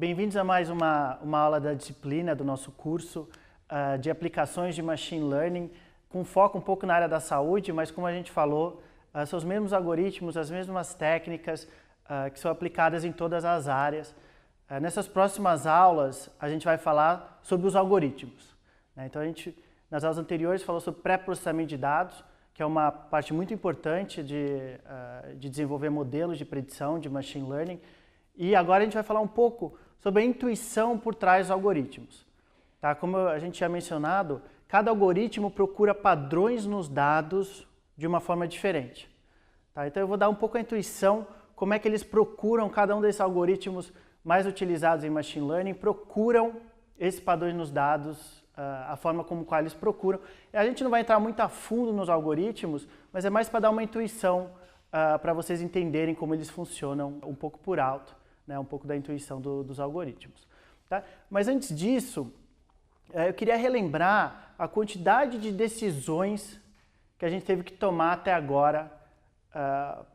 Bem-vindos a mais uma aula da disciplina do nosso curso de aplicações de Machine Learning, com foco um pouco na área da saúde, mas como a gente falou, são os mesmos algoritmos, as mesmas técnicas que são aplicadas em todas as áreas. Nessas próximas aulas, a gente vai falar sobre os algoritmos. Então, nas aulas anteriores, falou sobre pré-processamento de dados, que é uma parte muito importante de desenvolver modelos de predição de Machine Learning. E agora a gente vai falar um pouco sobre a intuição por trás dos algoritmos. Tá? Como a gente tinha mencionado, cada algoritmo procura padrões nos dados de uma forma diferente. Tá? Então eu vou dar um pouco a intuição, como é que eles procuram, cada um desses algoritmos mais utilizados em Machine Learning, procuram esses padrões nos dados, a forma como qual eles procuram. E a gente não vai entrar muito a fundo nos algoritmos, mas é mais para dar uma intuição para vocês entenderem como eles funcionam um pouco por alto. Um pouco da intuição dos algoritmos. Tá? Mas antes disso, eu queria relembrar a quantidade de decisões que a gente teve que tomar até agora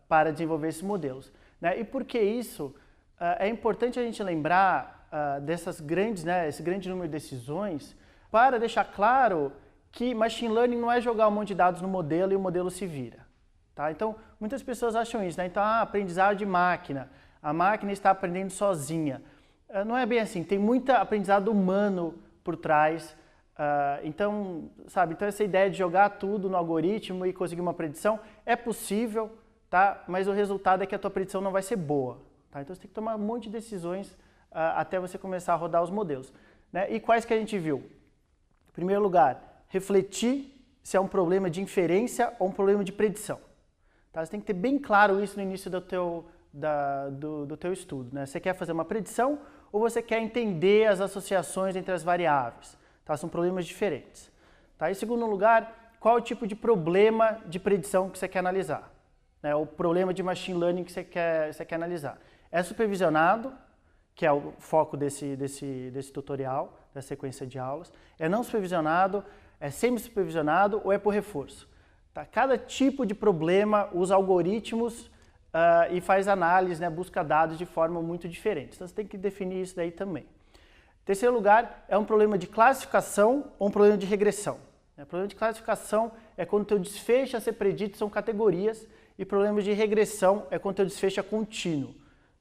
para desenvolver esses modelos. E por que isso? É importante a gente lembrar esse grande número de decisões para deixar claro que Machine Learning não é jogar um monte de dados no modelo e o modelo se vira. Tá? Então, muitas pessoas acham isso. Então, aprendizado de máquina. A máquina está aprendendo sozinha. Não é bem assim, tem muito aprendizado humano por trás. Então essa ideia de jogar tudo no algoritmo e conseguir uma predição é possível, tá? Mas o resultado é que a tua predição não vai ser boa. Tá? Então você tem que tomar um monte de decisões até você começar a rodar os modelos. E quais que a gente viu? Em primeiro lugar, refletir se é um problema de inferência ou um problema de predição. Tá? Você tem que ter bem claro isso no início do teu estudo. Você quer fazer uma predição ou você quer entender as associações entre as variáveis? Tá? São problemas diferentes. Tá? Em segundo lugar, qual é o tipo de problema de predição que você quer analisar? O problema de Machine Learning que você quer analisar. É supervisionado, que é o foco desse tutorial, da sequência de aulas. É não supervisionado, é semi-supervisionado ou é por reforço? Tá? Cada tipo de problema, os algoritmos e faz análise, busca dados de forma muito diferente. Então você tem que definir isso daí também. Terceiro lugar, é um problema de classificação ou um problema de regressão. O problema de classificação é quando o teu desfecho a ser predito são categorias e problemas de regressão é quando o teu desfecho é contínuo.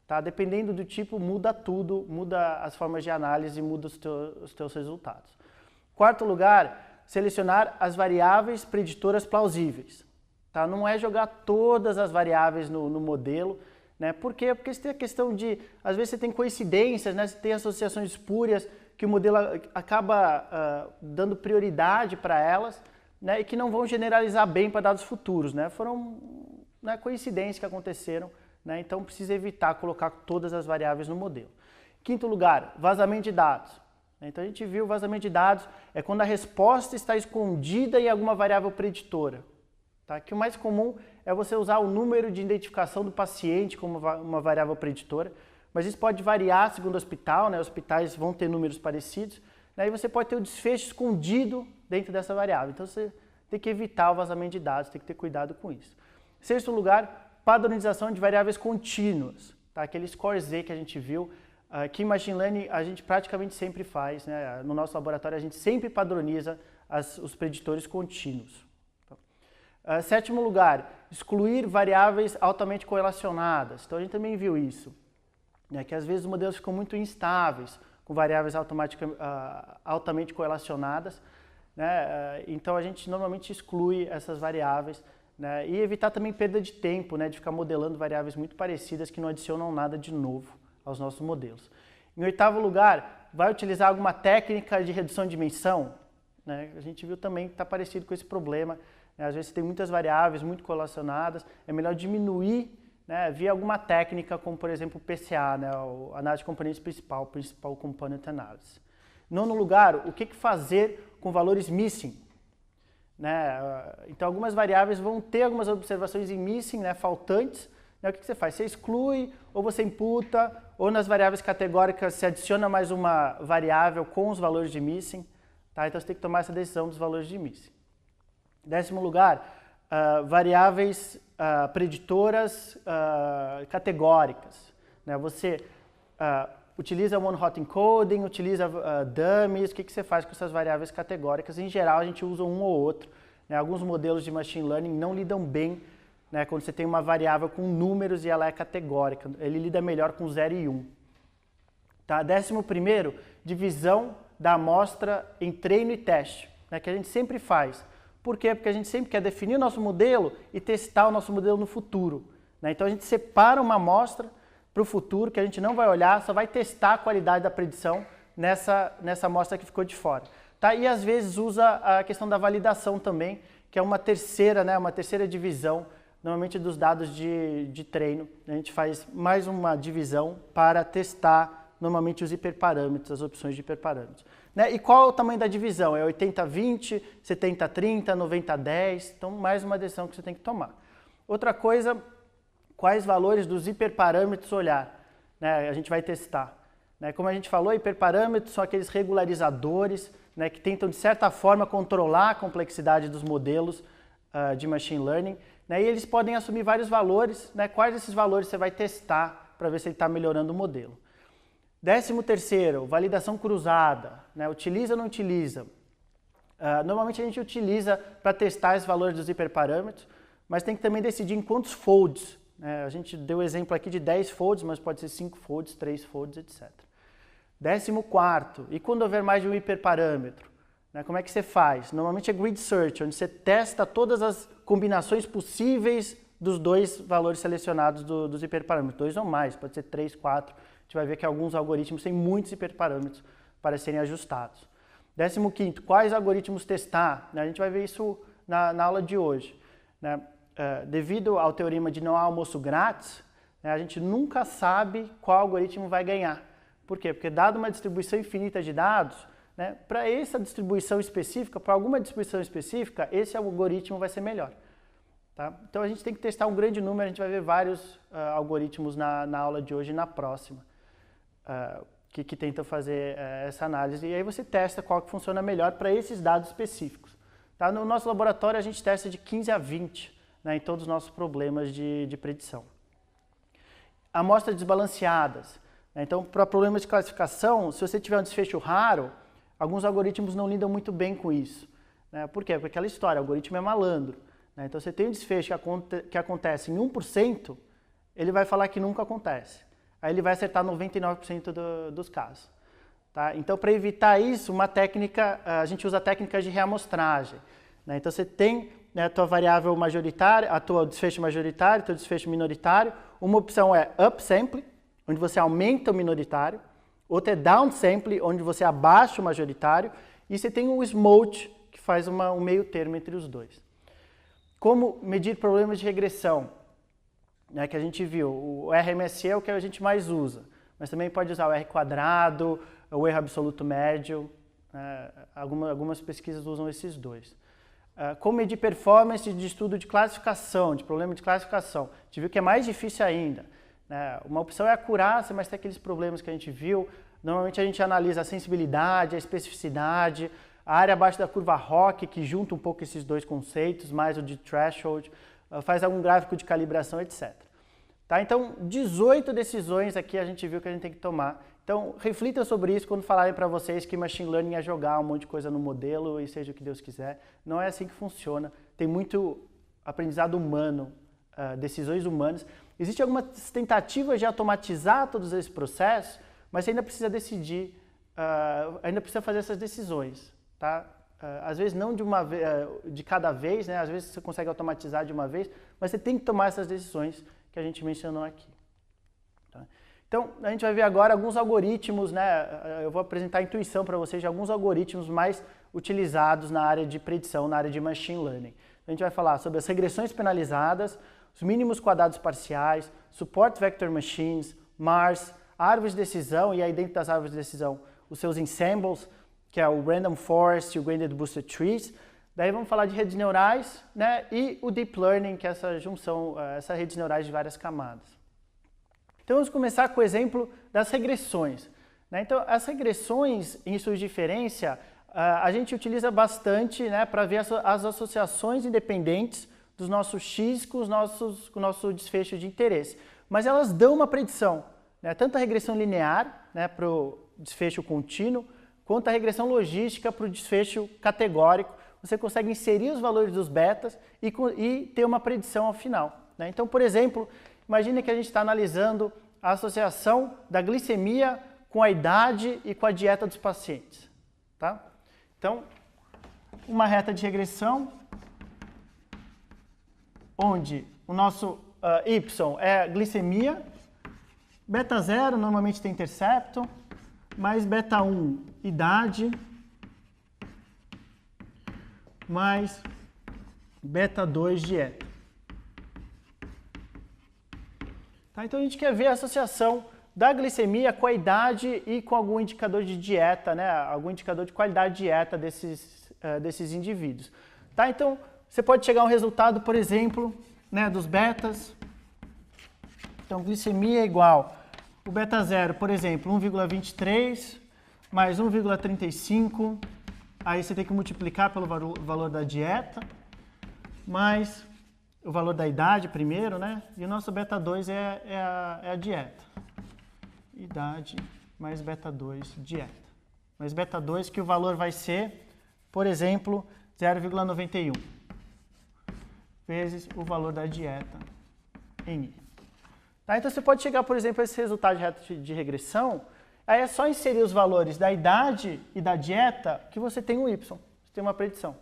Tá? Dependendo do tipo, muda tudo, muda as formas de análise, muda os teus resultados. Quarto lugar, selecionar as variáveis preditoras plausíveis. Tá? Não é jogar todas as variáveis no modelo. Por quê? Porque você tem a questão de, às vezes você tem coincidências, você tem associações espúrias que o modelo acaba dando prioridade para elas e que não vão generalizar bem para dados futuros. Foram coincidências que aconteceram, então precisa evitar colocar todas as variáveis no modelo. Quinto lugar, vazamento de dados. Então a gente viu o vazamento de dados é quando a resposta está escondida em alguma variável preditora. Tá? Que o mais comum é você usar o número de identificação do paciente como uma variável preditora, mas isso pode variar segundo o hospital, hospitais vão ter números parecidos, e você pode ter o desfecho escondido dentro dessa variável. Então você tem que evitar o vazamento de dados, tem que ter cuidado com isso. Sexto lugar, padronização de variáveis contínuas, tá? Aquele score Z que a gente viu, que em Machine Learning a gente praticamente sempre faz, no nosso laboratório a gente sempre padroniza os preditores contínuos. Sétimo lugar, excluir variáveis altamente correlacionadas. Então a gente também viu isso, que às vezes os modelos ficam muito instáveis com variáveis altamente correlacionadas, então a gente normalmente exclui essas variáveis, e evitar também perda de tempo, de ficar modelando variáveis muito parecidas que não adicionam nada de novo aos nossos modelos. Em oitavo lugar, vai utilizar alguma técnica de redução de dimensão? A gente viu também que está parecido com esse problema. Às vezes tem muitas variáveis muito correlacionadas, é melhor diminuir via alguma técnica, como por exemplo o PCA, a análise de componentes principal, Principal Component Analysis. Nono lugar, o que fazer com valores missing? Então algumas variáveis vão ter algumas observações em missing, faltantes. O que você faz? Você exclui, ou você imputa, ou nas variáveis categóricas se adiciona mais uma variável com os valores de missing. Tá? Então você tem que tomar essa decisão dos valores de missing. Décimo lugar, variáveis preditoras categóricas. Você utiliza one-hot encoding, utiliza dummies, o que você faz com essas variáveis categóricas? Em geral, a gente usa um ou outro. Né? Alguns modelos de machine learning não lidam bem, né, quando você tem uma variável com números e ela é categórica. Ele lida melhor com 0 e 1. Tá? 11º, divisão da amostra em treino e teste, né, que a gente sempre faz. Por quê? Porque a gente sempre quer definir o nosso modelo e testar o nosso modelo no futuro. Né? Então a gente separa uma amostra para o futuro, que a gente não vai olhar, só vai testar a qualidade da predição nessa amostra que ficou de fora. Tá? E às vezes usa a questão da validação também, que é uma terceira divisão, normalmente dos dados de treino. A gente faz mais uma divisão para testar normalmente os hiperparâmetros, as opções de hiperparâmetros. Né? E qual é o tamanho da divisão? É 80-20, 70-30, 90-10? Então, mais uma decisão que você tem que tomar. Outra coisa, quais valores dos hiperparâmetros olhar? Né? A gente vai testar. Né? Como a gente falou, hiperparâmetros são aqueles regularizadores, né, que tentam, de certa forma, controlar a complexidade dos modelos de machine learning. Né? E eles podem assumir vários valores. Né? Quais desses valores você vai testar para ver se ele está melhorando o modelo? 13º, validação cruzada, né? Utiliza ou não utiliza? Normalmente a gente utiliza para testar os valores dos hiperparâmetros, mas tem que também decidir em quantos folds. Né? A gente deu exemplo aqui de 10 folds, mas pode ser 5 folds, 3 folds, etc. 14º, e quando houver mais de um hiperparâmetro? Né? Como é que você faz? Normalmente é grid search, onde você testa todas as combinações possíveis dos dois valores selecionados dos hiperparâmetros, 2 ou mais, pode ser 3, 4. A gente vai ver que alguns algoritmos têm muitos hiperparâmetros para serem ajustados. 15º, quais algoritmos testar? A gente vai ver isso na aula de hoje. Né? Devido ao teorema de não há almoço grátis, né, a gente nunca sabe qual algoritmo vai ganhar. Por quê? Porque dado uma distribuição infinita de dados, né, para essa distribuição específica, para alguma distribuição específica, esse algoritmo vai ser melhor. Tá? Então a gente tem que testar um grande número, a gente vai ver vários algoritmos na aula de hoje e na próxima. Que tentam fazer essa análise, e aí você testa qual que funciona melhor para esses dados específicos. Tá? No nosso laboratório a gente testa de 15 a 20, né, em todos os nossos problemas de predição. Amostras desbalanceadas. Né? Então, para problemas de classificação, se você tiver um desfecho raro, alguns algoritmos não lidam muito bem com isso. Né? Por quê? Porque aquela história, o algoritmo é malandro. Né? Então, você tem um desfecho que acontece em 1%, ele vai falar que nunca acontece. Aí ele vai acertar 99% dos casos. Tá? Então, para evitar isso, uma técnica, a gente usa técnicas de reamostragem. Né? Então, você tem, né, a tua variável majoritária, a tua desfecho majoritário, o teu desfecho minoritário. Uma opção é upsample, onde você aumenta o minoritário. Outra é downsample, onde você abaixa o majoritário. E você tem o smote, que faz um meio termo entre os dois. Como medir problemas de regressão? Né, que a gente viu, o RMSE é o que a gente mais usa, mas também pode usar o R quadrado, o erro absoluto médio, algumas pesquisas usam esses dois. Como medir performance de estudo de classificação, de problema de classificação, a gente viu que é mais difícil ainda. Né? Uma opção é a acurácia, mas tem aqueles problemas que a gente viu, normalmente a gente analisa a sensibilidade, a especificidade, a área abaixo da curva ROC, que junta um pouco esses dois conceitos, mais o de threshold, faz algum gráfico de calibração, etc. Tá? Então, 18 decisões aqui a gente viu que a gente tem que tomar. Então, reflitam sobre isso quando falarem para vocês que machine learning é jogar um monte de coisa no modelo e seja o que Deus quiser. Não é assim que funciona. Tem muito aprendizado humano, decisões humanas. Existem algumas tentativas de automatizar todos esses processos, mas você ainda precisa decidir, ainda precisa fazer essas decisões. Tá? Às vezes não de cada vez, né? Às vezes você consegue automatizar de uma vez, mas você tem que tomar essas decisões que a gente mencionou aqui. Tá? Então, a gente vai ver agora alguns algoritmos, né? Eu vou apresentar a intuição para vocês de alguns algoritmos mais utilizados na área de predição, na área de machine learning. A gente vai falar sobre as regressões penalizadas, os mínimos quadrados parciais, support vector machines, MARS, árvores de decisão, e aí dentro das árvores de decisão, os seus ensembles, que é o Random Forest e o Graded Boosted Trees. Daí vamos falar de redes neurais, né, e o Deep Learning, que é essa junção, essas redes neurais de várias camadas. Então vamos começar com o exemplo das regressões. Né? Então as regressões em estudos de inferência, a gente utiliza bastante, né, para ver as associações independentes dos nossos X com o nosso desfecho de interesse. Mas elas dão uma predição. né, tanto a regressão linear, né, para o desfecho contínuo, quanto a regressão logística para o desfecho categórico. Você consegue inserir os valores dos betas e ter uma predição ao final, né? Então, por exemplo, imagine que a gente está analisando a associação da glicemia com a idade e com a dieta dos pacientes, tá? Então, uma reta de regressão, onde o nosso y é a glicemia, beta 0 normalmente tem intercepto, mais beta 1, idade, mais beta 2, dieta. Tá, então a gente quer ver a associação da glicemia com a idade e com algum indicador de dieta, né? Algum indicador de qualidade de dieta desses indivíduos. Tá, então você pode chegar a um resultado, por exemplo, né, dos betas. Então glicemia é igual o beta 0, por exemplo, 1,23 mais 1,35, aí você tem que multiplicar pelo valor da dieta, mais o valor da idade primeiro, né? E o nosso beta 2 é a dieta. Idade mais beta 2, dieta. Mais beta 2 que o valor vai ser, por exemplo, 0,91 vezes o valor da dieta em I. Tá? Então você pode chegar, por exemplo, a esse resultado de reta de regressão, aí é só inserir os valores da idade e da dieta que você tem um Y, você tem uma predição.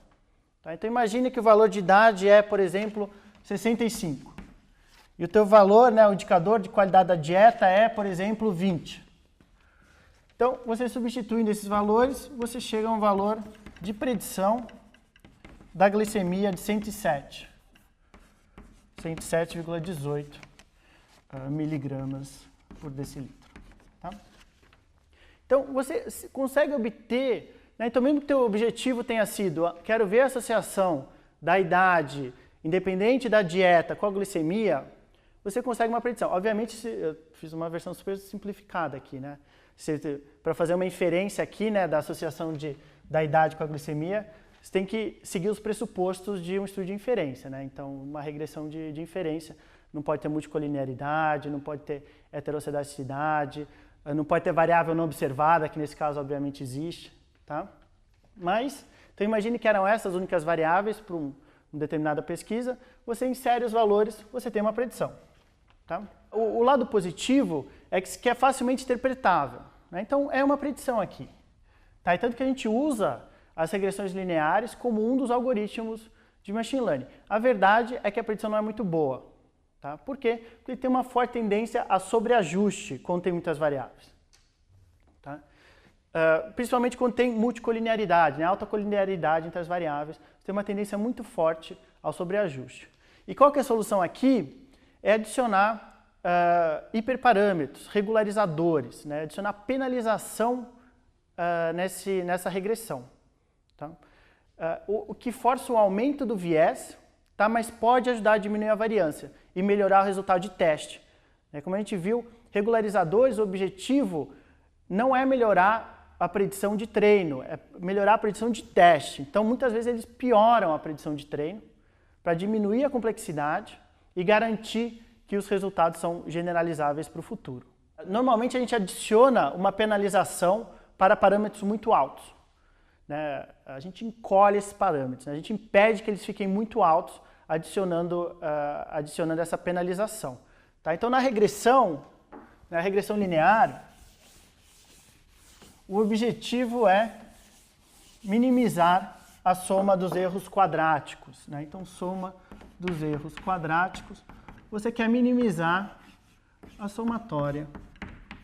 Tá? Então imagine que o valor de idade é, por exemplo, 65. E o teu valor, né, o indicador de qualidade da dieta é, por exemplo, 20. Então, você substituindo esses valores, você chega a um valor de predição da glicemia de 107. 107,18 miligramas por decilitro. Tá? Então, você consegue obter, né, então mesmo que o teu objetivo tenha sido, quero ver a associação da idade, independente da dieta, com a glicemia, você consegue uma predição. Obviamente, eu fiz uma versão super simplificada aqui, né? Para fazer uma inferência aqui, né, da associação da idade com a glicemia, você tem que seguir os pressupostos de um estudo de inferência, né? Então, uma regressão de inferência não pode ter multicolinearidade, não pode ter heterocedaticidade, não pode ter variável não observada, que nesse caso, obviamente, existe, tá? Mas, então imagine que eram essas únicas variáveis para uma determinada pesquisa, você insere os valores, você tem uma predição. Tá? O lado positivo é que é facilmente interpretável, né? Então é uma predição aqui. Tá? E tanto que a gente usa as regressões lineares como um dos algoritmos de machine learning. A verdade é que a predição não é muito boa. Tá? Por quê? Porque tem uma forte tendência a sobreajuste quando tem muitas variáveis. Tá? Principalmente quando tem multicolinearidade, né? Alta colinearidade entre as variáveis, tem uma tendência muito forte ao sobreajuste. E qual que é a solução aqui? É adicionar hiperparâmetros, regularizadores, né? Adicionar penalização nessa regressão. Tá? O que força o aumento do viés, tá? Mas pode ajudar a diminuir a variância e melhorar o resultado de teste. Como a gente viu, regularizadores, o objetivo não é melhorar a predição de treino, é melhorar a predição de teste. Então, muitas vezes eles pioram a predição de treino para diminuir a complexidade e garantir que os resultados são generalizáveis para o futuro. Normalmente a gente adiciona uma penalização para parâmetros muito altos, né? A gente encolhe esses parâmetros, né? A gente impede que eles fiquem muito altos adicionando essa penalização. Tá? Então na regressão linear, o objetivo é minimizar a soma dos erros quadráticos, né? Então soma dos erros quadráticos, você quer minimizar a somatória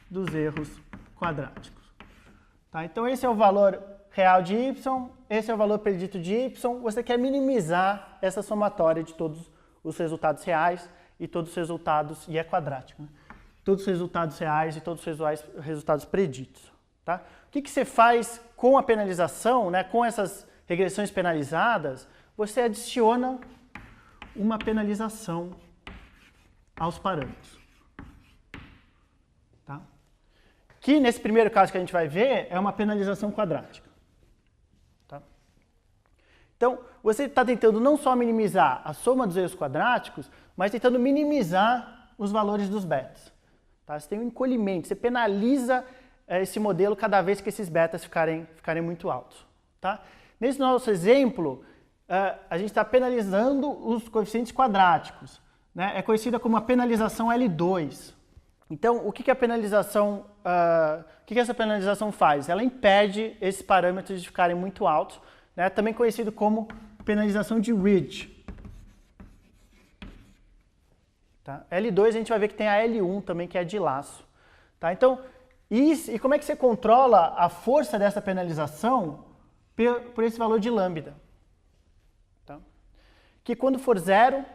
dos erros quadráticos. Tá? Então esse é o valor real de y, esse é o valor predito de y, você quer minimizar essa somatória de todos os resultados reais e todos os resultados, e é quadrático, né? Todos os resultados reais e todos os resultados preditos. Tá? O que você faz com a penalização, né, com essas regressões penalizadas? Você adiciona uma penalização aos parâmetros. Tá? Que nesse primeiro caso que a gente vai ver é uma penalização quadrática. Tá? Então, você está tentando não só minimizar a soma dos erros quadráticos, mas tentando minimizar os valores dos betas. Tá? Você tem um encolhimento, você penaliza esse modelo cada vez que esses betas ficarem muito altos. Tá? Nesse nosso exemplo, a gente está penalizando os coeficientes quadráticos. Né? É conhecida como a penalização L2. Então, o que a penalização, o que essa penalização faz? Ela impede esses parâmetros de ficarem muito altos, né? Também conhecido como penalização de ridge. Tá? L2 a gente vai ver que tem a L1 também, que é de laço. Tá? Então, e como é que você controla a força dessa penalização por esse valor de lambda? Tá? Que quando for zero,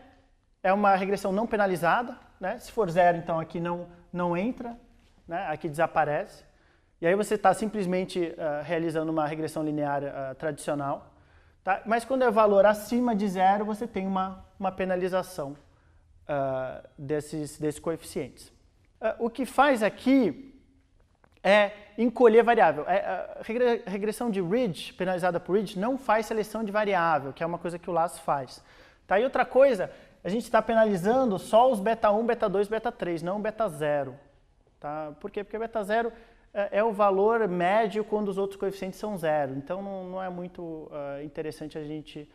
é uma regressão não penalizada. Né? Se for zero, então aqui não entra, né? Aqui desaparece. E aí você está simplesmente realizando uma regressão linear tradicional. Tá? Mas quando é valor acima de zero, você tem uma penalização desses coeficientes. O que faz aqui é encolher variável. A regressão de ridge, penalizada por ridge, não faz seleção de variável, que é uma coisa que o laço faz. Tá? E outra coisa, a gente está penalizando só os beta 1, beta 2, beta 3, não o beta 0. Tá? Por quê? Porque beta 0 é o valor médio quando os outros coeficientes são zero. Então não é muito interessante a gente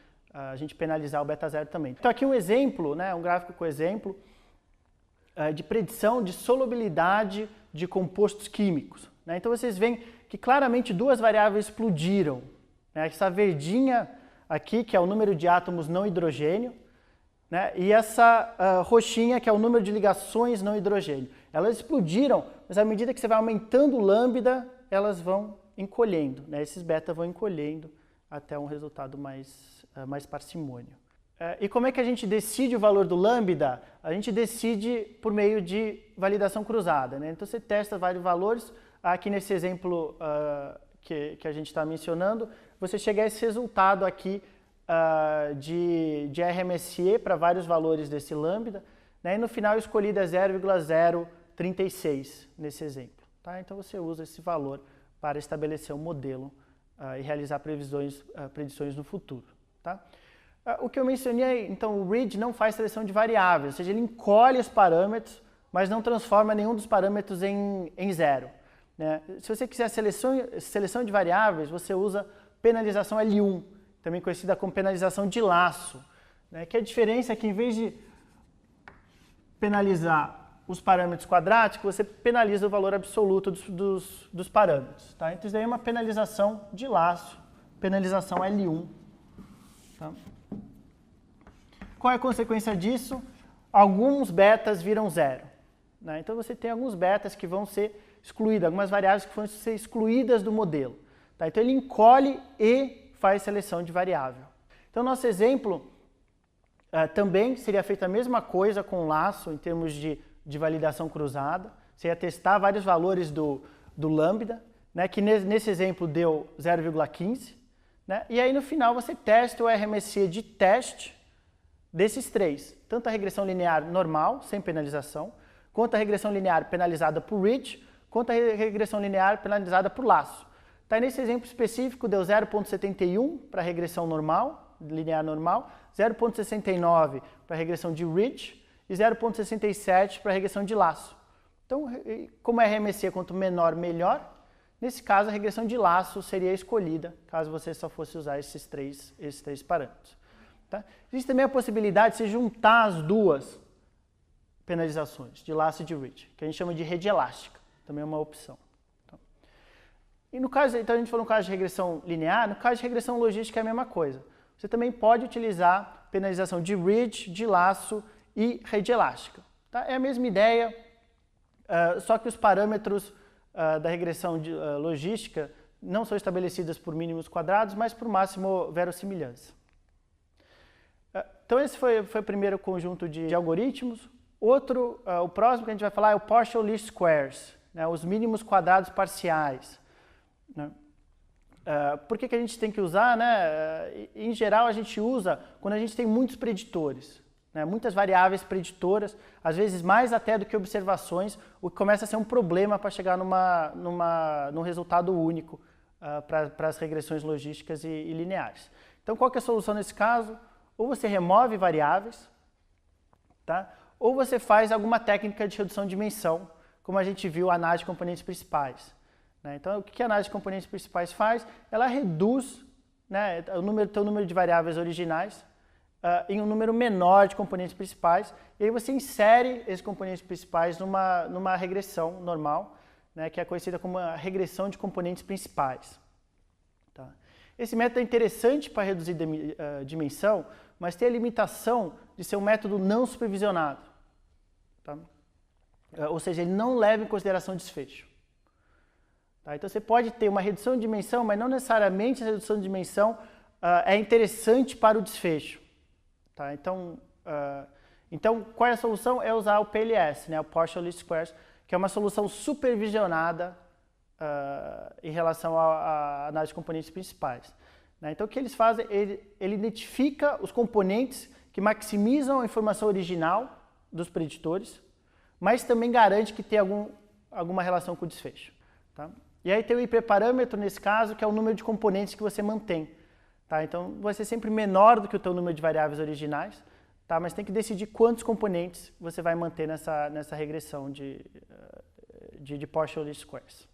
penalizar o beta 0 também. Então aqui um exemplo, né, um gráfico com exemplo de predição de solubilidade de compostos químicos. Né? Então vocês veem que claramente duas variáveis explodiram. Né? Essa verdinha aqui, que é o número de átomos não hidrogênio, né? E essa roxinha, que é o número de ligações não hidrogênio. Elas explodiram, mas à medida que você vai aumentando o lambda, elas vão encolhendo. Né? Esses beta vão encolhendo até um resultado mais parcimônio. E como é que a gente decide o valor do lambda? A gente decide por meio de validação cruzada. Né? Então você testa vários valores. Aqui nesse exemplo que a gente está mencionando, você chega a esse resultado aqui de RMSE para vários valores desse lambda, né? E no final escolhido é 0,036 nesse exemplo. Tá? Então você usa esse valor para estabelecer um modelo e realizar predições no futuro. Tá? O que eu mencionei, então o ridge não faz seleção de variáveis, ou seja, ele encolhe os parâmetros, mas não transforma nenhum dos parâmetros em zero. Né? Se você quiser seleção de variáveis, você usa penalização L1, também conhecida como penalização de laço, né? Que a diferença é que em vez de penalizar os parâmetros quadráticos, você penaliza o valor absoluto dos parâmetros. Tá? Então isso daí é uma penalização de laço, penalização L1. Tá? Qual é a consequência disso? Alguns betas viram zero. Né? Então você tem alguns betas que vão ser excluídos, algumas variáveis que vão ser excluídas do modelo. Tá? Então ele encolhe e faz seleção de variável. Então nosso exemplo também seria feita a mesma coisa com o laço em termos de validação cruzada. Você ia testar vários valores do lambda, né? Que nesse exemplo deu 0,15. Né? E aí no final você testa o RMSE de teste desses três. Tanto a regressão linear normal, sem penalização, quanto a regressão linear penalizada por ridge, quanto a regressão linear penalizada por laço. Tá, nesse exemplo específico deu 0,71 para a regressão normal, linear normal, 0,69 para a regressão de ridge e 0,67 para a regressão de laço. Então, como a RMSE quanto menor, melhor, nesse caso a regressão de laço seria escolhida, caso você só fosse usar esses três parâmetros. Tá? Existe também a possibilidade de se juntar as duas penalizações, de laço e de ridge, que a gente chama de rede elástica, também é uma opção. E no caso, então a gente falou no caso de regressão linear, no caso de regressão logística é a mesma coisa. Você também pode utilizar penalização de ridge, de laço e rede elástica. Tá? É a mesma ideia, só que os parâmetros da regressão logística não são estabelecidos por mínimos quadrados, mas por máximo verossimilhança. Então esse foi o primeiro conjunto de algoritmos. O próximo que a gente vai falar é o partial least squares, né? Os mínimos quadrados parciais. Né? Por que a gente tem que usar? Né? Em geral, a gente usa quando a gente tem muitos preditores, né? Muitas variáveis preditoras, às vezes mais até do que observações, o que começa a ser um problema para chegar num resultado único para as regressões logísticas e lineares. Então, qual que é a solução nesse caso? Ou você remove variáveis, tá? Ou você faz alguma técnica de redução de dimensão, como a gente viu a análise de componentes principais. Né? Então, o que a análise de componentes principais faz? Ela reduz, né, o número de variáveis originais em um número menor de componentes principais, e aí você insere esses componentes principais numa regressão normal, né, que é conhecida como a regressão de componentes principais. Tá? Esse método é interessante para reduzir dimensão, mas tem a limitação de ser um método não supervisionado. Tá? Ou seja, ele não leva em consideração desfecho. Tá? Então você pode ter uma redução de dimensão, mas não necessariamente essa redução de dimensão é interessante para o desfecho. Tá? Então, qual é a solução? É usar o PLS, né? O Partial Least Squares, que é uma solução supervisionada em relação à análise de componentes principais. Né? Então, o que eles fazem? Ele identifica os componentes que maximizam a informação original dos preditores, mas também garante que tem alguma relação com o desfecho. Tá? E aí tem o hiperparâmetro, nesse caso, que é o número de componentes que você mantém. Tá? Então, vai ser sempre menor do que o teu número de variáveis originais, tá? Mas tem que decidir quantos componentes você vai manter nessa regressão de partial least squares.